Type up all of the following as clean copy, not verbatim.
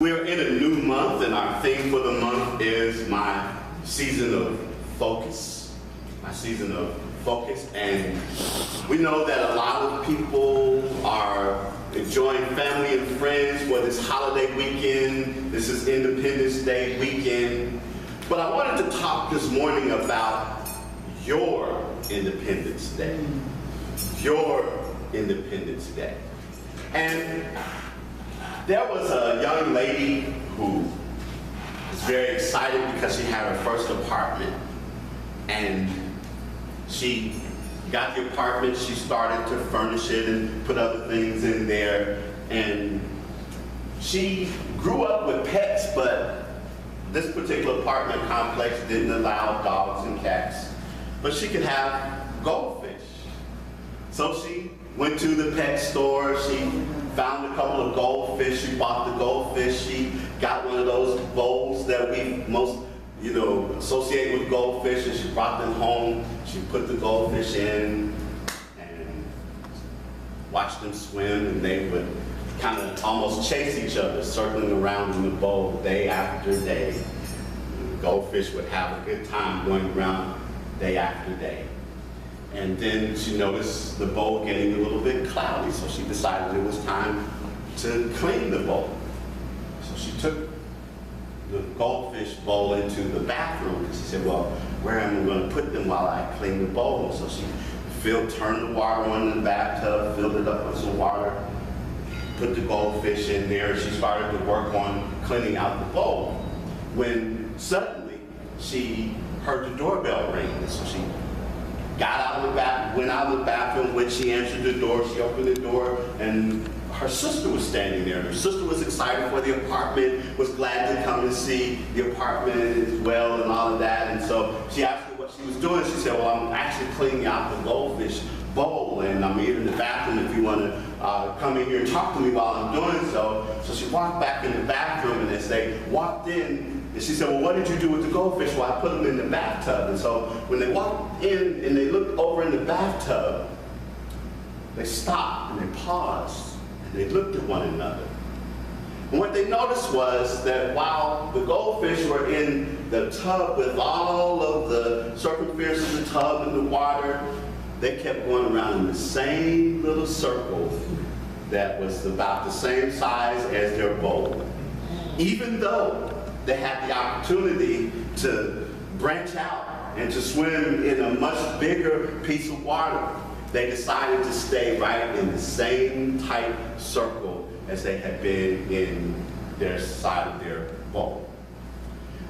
We're in a new month, and our theme for the month is my season of focus. My season of focus. And we know that a lot of people are enjoying family and friends for this holiday weekend. This is Independence Day weekend. But I wanted to talk this morning about your Independence Day. Your Independence Day. And there was a young lady who was very excited because she had her first apartment. And she got the apartment, she started to furnish it and put other things in there. And she grew up with pets, but this particular apartment complex didn't allow dogs and cats. But she could have goldfish. So she went to the pet store, she found a couple of goldfish, she bought the goldfish, she got one of those bowls that we most associate with goldfish, and she brought them home. She put the goldfish in and watched them swim, and they would kind of almost chase each other, circling around in the bowl day after day. The goldfish would have a good time going around day after day. And then she noticed the bowl getting a little bit cloudy, so she decided it was time to clean the bowl. So she took the goldfish bowl into the bathroom, because she said, well, where am I going to put them while I clean the bowl? So she turned the water on in the bathtub, filled it up with some water, put the goldfish in there, and she started to work on cleaning out the bowl. When suddenly she heard the doorbell ring, and so she got out of the went out of the bathroom. When she answered the door, she opened the door, and her sister was standing there. Her sister was excited for the apartment, was glad to come and see the apartment as well and all of that. And so she asked her what she was doing. She said, well, I'm actually cleaning out the goldfish bowl, and I'm here in the bathroom if you want to come in here and talk to me while I'm doing so. So she walked back in the bathroom, and as they walked in, and she said, well, what did you do with the goldfish? Well, I put them in the bathtub. And so when they walked in and they looked over in the bathtub, they stopped and they paused and they looked at one another. And what they noticed was that while the goldfish were in the tub with all of the circumference of the tub and the water, they kept going around in the same little circle that was about the same size as their bowl. Even though they had the opportunity to branch out and to swim in a much bigger piece of water, they decided to stay right in the same tight circle as they had been in their side of their bowl.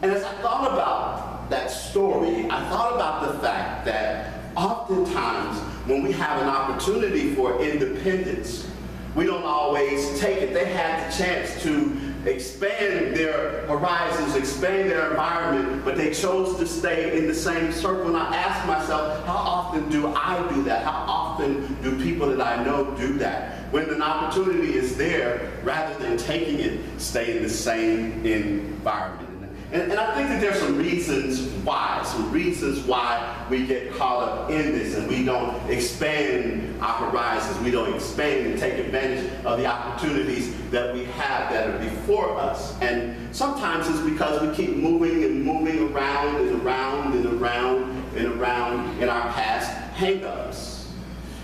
And as I thought about that story, I thought about the fact that oftentimes when we have an opportunity for independence, we don't always take it. They had the chance to expand their horizons, expand their environment, but they chose to stay in the same circle. And I asked myself, how often do I do that? How often do people that I know do that? When an opportunity is there, rather than taking it, stay in the same environment. And I think that there's some reasons why we get caught up in this and we don't expand our horizons, we don't expand and take advantage of the opportunities that we have that are before us. And sometimes it's because we keep moving and moving around and around and around and around in our past hang-ups.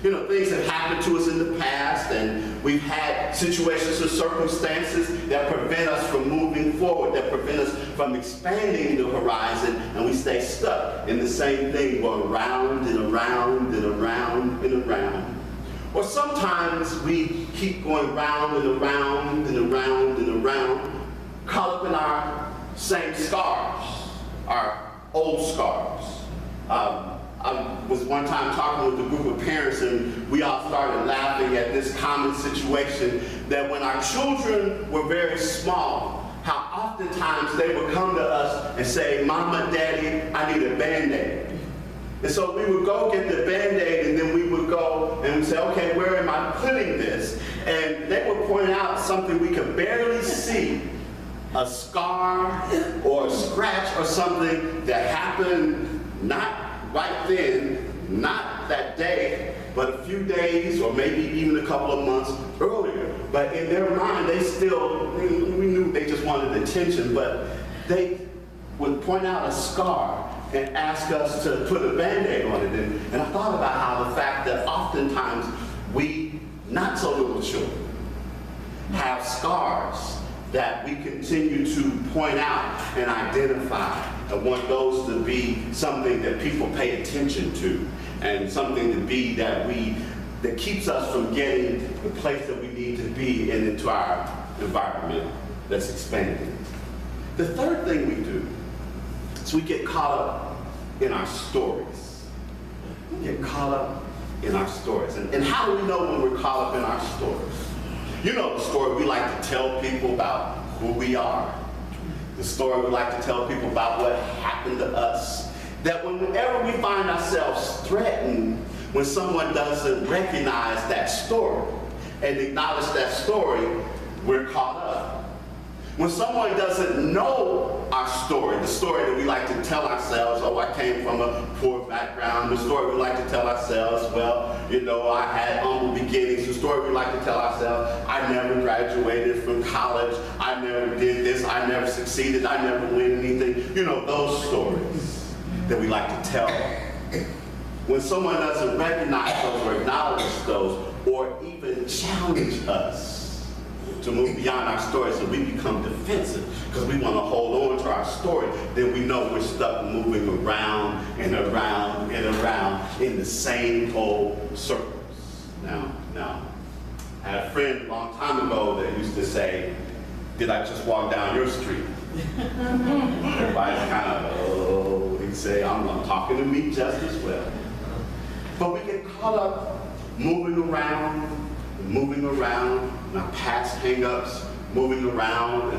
Things have happened to us in the past, and we've had situations or circumstances that prevent us from moving forward, that prevent us from expanding the horizon, and we stay stuck in the same thing, going around and around and around and around. Or sometimes we keep going round and around and around and around, caught up in our same scars, our old scars. I was one time talking with a group of parents, and we all started laughing at this common situation that when our children were very small, how oftentimes they would come to us and say, Mama, Daddy, I need a Band-Aid. And so we would go get the Band-Aid, and then we would go and we'd say, okay, where am I putting this? And they would point out something we could barely see, a scar or a scratch or something that happened not right then, not that day, but a few days or maybe even a couple of months earlier. But in their mind, they still, we knew they just wanted attention, but they would point out a scar and ask us to put a Band-Aid on it. And I thought about how the fact that oftentimes we, not so little children, have scars that we continue to point out and identify and want those to be something that people pay attention to and something to be that keeps us from getting the place that we need to be and into our environment that's expanding. The third thing we do is we get caught up in our stories. We get caught up in our stories. And how do we know when we're caught up in our stories? You know the story we like to tell people about who we are. The story we like to tell people about what happened to us. That whenever we find ourselves threatened, when someone doesn't recognize that story and acknowledge that story, we're caught up. When someone doesn't know our story, the story that we like to tell ourselves, oh, I came from a poor background, the story we like to tell ourselves, well, you know, I had humble beginnings, the story we like to tell ourselves, I never graduated from college, I never did this, I never succeeded, I never win anything, you know, those stories that we like to tell. When someone doesn't recognize those or acknowledge those or even challenge us to move beyond our stories and we become defensive because we want to hold on to our story, then we know we're stuck moving around and around and around in the same old circles. Now, I had a friend a long time ago that used to say, did I just walk down your street? Everybody's kind of, oh, he'd say, I'm talking to me just as well. But we get caught up moving around in our past hang-ups, moving around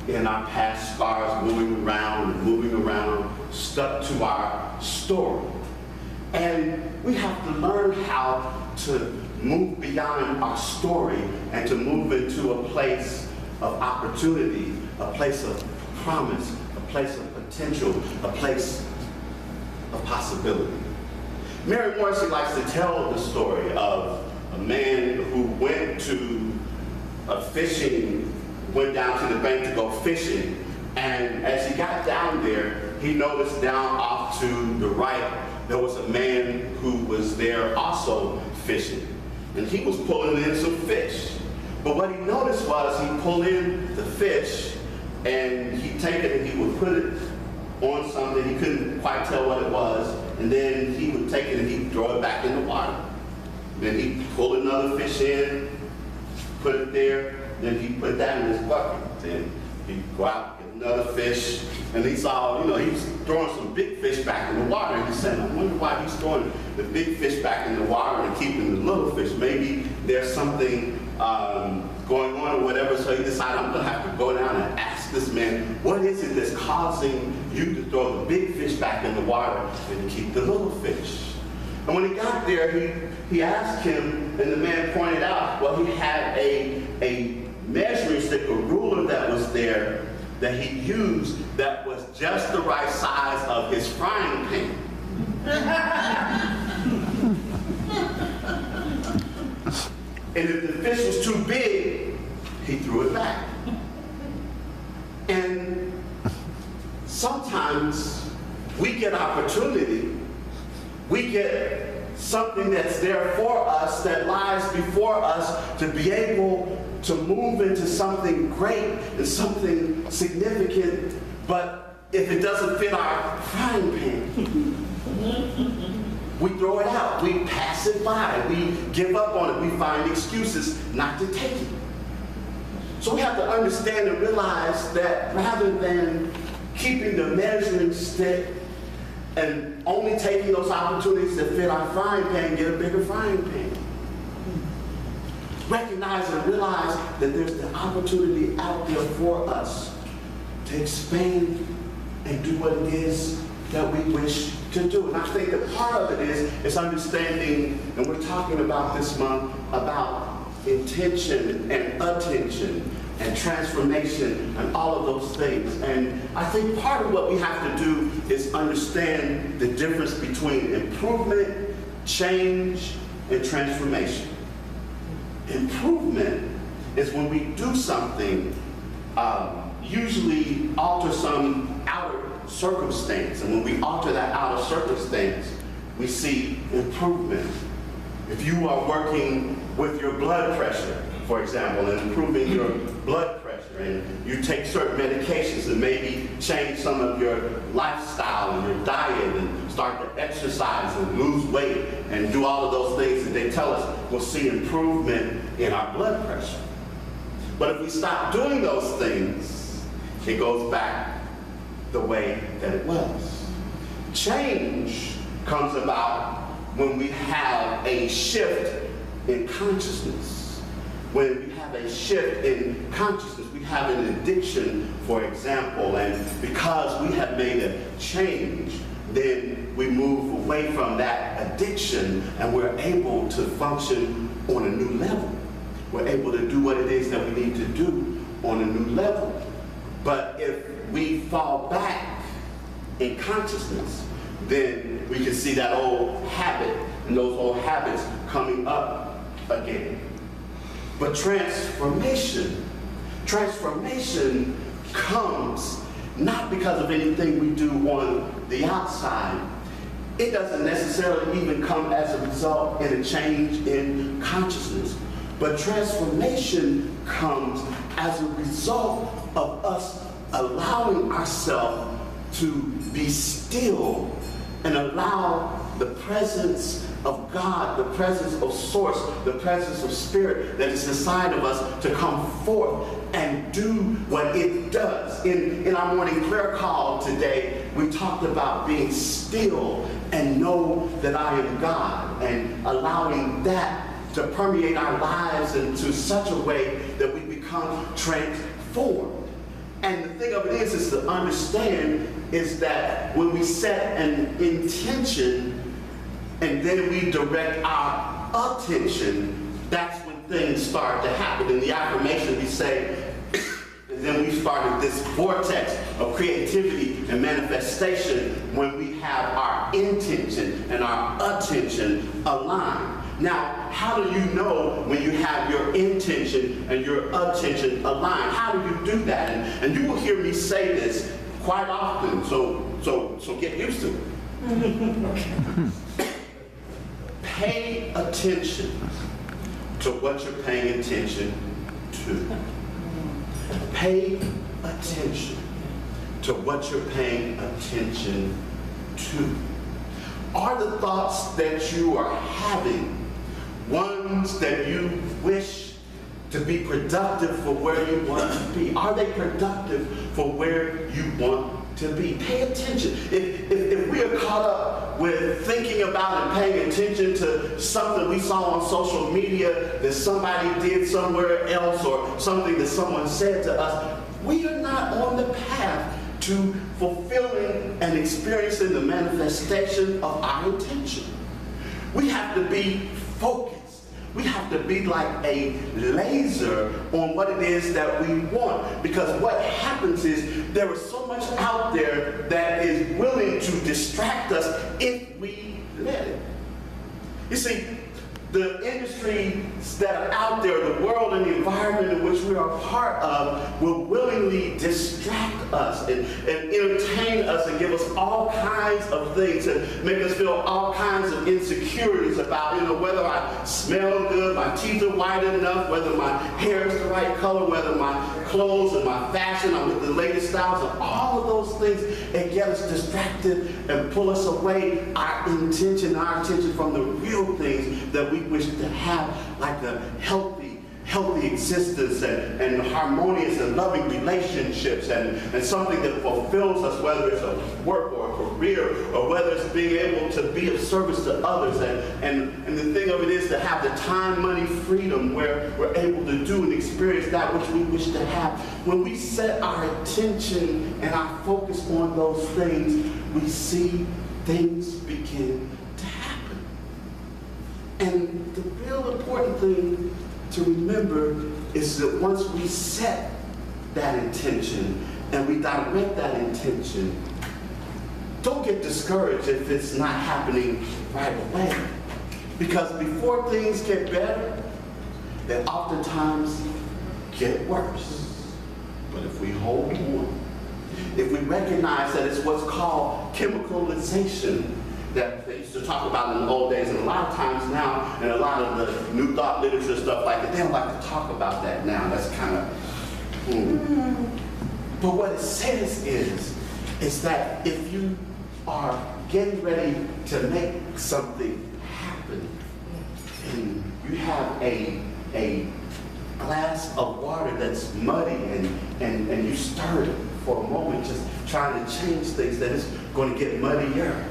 in our past scars, moving around, stuck to our story. And we have to learn how to move beyond our story and to move into a place of opportunity, a place of promise, a place of potential, a place of possibility. Mary Morrissey likes to tell the story of a man who went down to the bank to go fishing, and as he got down there, he noticed down off to the right, there was a man who was there also fishing, and he was pulling in some fish. But what he noticed was he pulled in the fish, and he'd take it and he would put it on something, he couldn't quite tell what it was, and then he would take it and he'd throw it back in the water. Then he'd pull another fish in, put it there, then he'd put that in his bucket. Then he'd go out, get another fish, and he saw, he was throwing some big fish back in the water, and he said, I wonder why he's throwing the big fish back in the water and keeping the little fish. Maybe there's something going on or whatever, so he decided, I'm going to have to go down and ask this man, what is it that's causing you to throw the big fish back in the water and keep the little fish? And when he got there, he asked him, and the man pointed out, well, he had a measuring stick, a ruler that was there that he used that was just the right size of his frying pan. And if the fish was too big, he threw it back. And sometimes we get opportunity, we get something that's there for us, that lies before us, to be able to move into something great and something significant, but if it doesn't fit our frying pan, we throw it out, we pass it by, we give up on it, we find excuses not to take it. So we have to understand and realize that rather than keeping the measuring stick and only taking those opportunities that fit our frying pan, get a bigger frying pan. Recognize and realize that there's the opportunity out there for us to expand and do what it is that we wish to do. And I think that part of it is understanding, and we're talking about this month, about intention and attention and transformation and all of those things. And I think part of what we have to do is understand the difference between improvement, change and transformation. Improvement is when we do something, usually alter some outer circumstance. And when we alter that outer circumstance, we see improvement. If you are working with your blood pressure, for example, and improving your blood pressure, and you take certain medications and maybe change some of your lifestyle and your diet and start to exercise and lose weight and do all of those things that they tell us, we'll see improvement in our blood pressure. But if we stop doing those things, it goes back the way that it was. Change comes about when we have a shift in consciousness. When we have a shift in consciousness, we have an addiction, for example, and because we have made a change, then we move away from that addiction and we're able to function on a new level. We're able to do what it is that we need to do on a new level. But if we fall back in consciousness, then we can see that old habit and those old habits coming up again. But transformation comes not because of anything we do on the outside. It doesn't necessarily even come as a result in a change in consciousness. But transformation comes as a result of us allowing ourselves to be still and allow the presence of God, the presence of Source, the presence of Spirit that is inside of us to come forth and do what it does. In our morning prayer call today, we talked about being still and know that I am God, and allowing that to permeate our lives into such a way that we become transformed. And the thing of it is to understand is that when we set an intention and then we direct our attention, that's when things start to happen. In the affirmation we say, and then we started this vortex of creativity and manifestation when we have our intention and our attention aligned. Now, how do you know when you have your intention and your attention aligned? How do you do that? And you will hear me say this quite often, so get used to it. Pay attention to what you're paying attention to. Pay attention to what you're paying attention to. Are the thoughts that you are having ones that you wish to be productive for where you want to be? Are they productive for where you want to be? Pay attention. If we are caught up with thinking about and paying attention to something we saw on social media that somebody did somewhere else or something that someone said to us, we are not on the path to fulfilling and experiencing the manifestation of our intention. We have to be focused. We have to be like a laser on what it is that we want. Because what happens is there is so much out there that is willing to distract us if we let it. You see, the industries that are out there, the world and the environment in which we are a part of, will willingly distract us and entertain us and give us all kinds of things and make us feel all kinds of insecurities about, whether I smell good, my teeth are white enough, whether my hair is the right color, whether my clothes and my fashion are with the latest styles, and all of those things, and get us distracted and pull us away our attention from the real things that we wish to have, like a healthy existence and harmonious and loving relationships and something that fulfills us, whether it's a work or a career or whether it's being able to be of service to others. And the thing of it is to have the time, money, freedom where we're able to do and experience that which we wish to have. When we set our attention and our focus on those things, we see things begin to happen. And the real important thing to remember is that once we set that intention and we direct that intention, don't get discouraged if it's not happening right away. Because before things get better, they oftentimes get worse. But if we hold on, if we recognize that it's what's called chemicalization that they used to talk about in the old days, and a lot of times now, and a lot of the New Thought literature stuff like that, they don't like to talk about that now. That's kind of, But what it says is that if you are getting ready to make something happen, and you have a glass of water that's muddy, and you stir it for a moment, just trying to change things, then it's going to get muddier.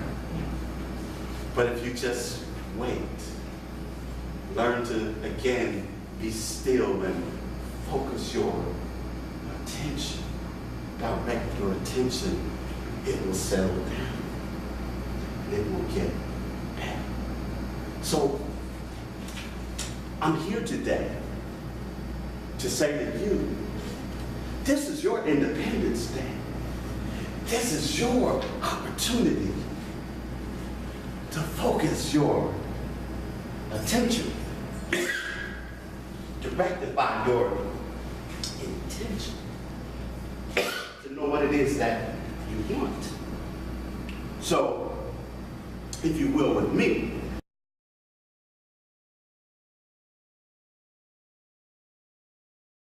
But if you just wait, learn to, again, be still and focus your attention, direct your attention, it will settle down. It will get better. So, I'm here today to say to you, this is your Independence Day. This is your opportunity to focus your attention, to rectify your intention, to know what it is that you want. So, if you will with me,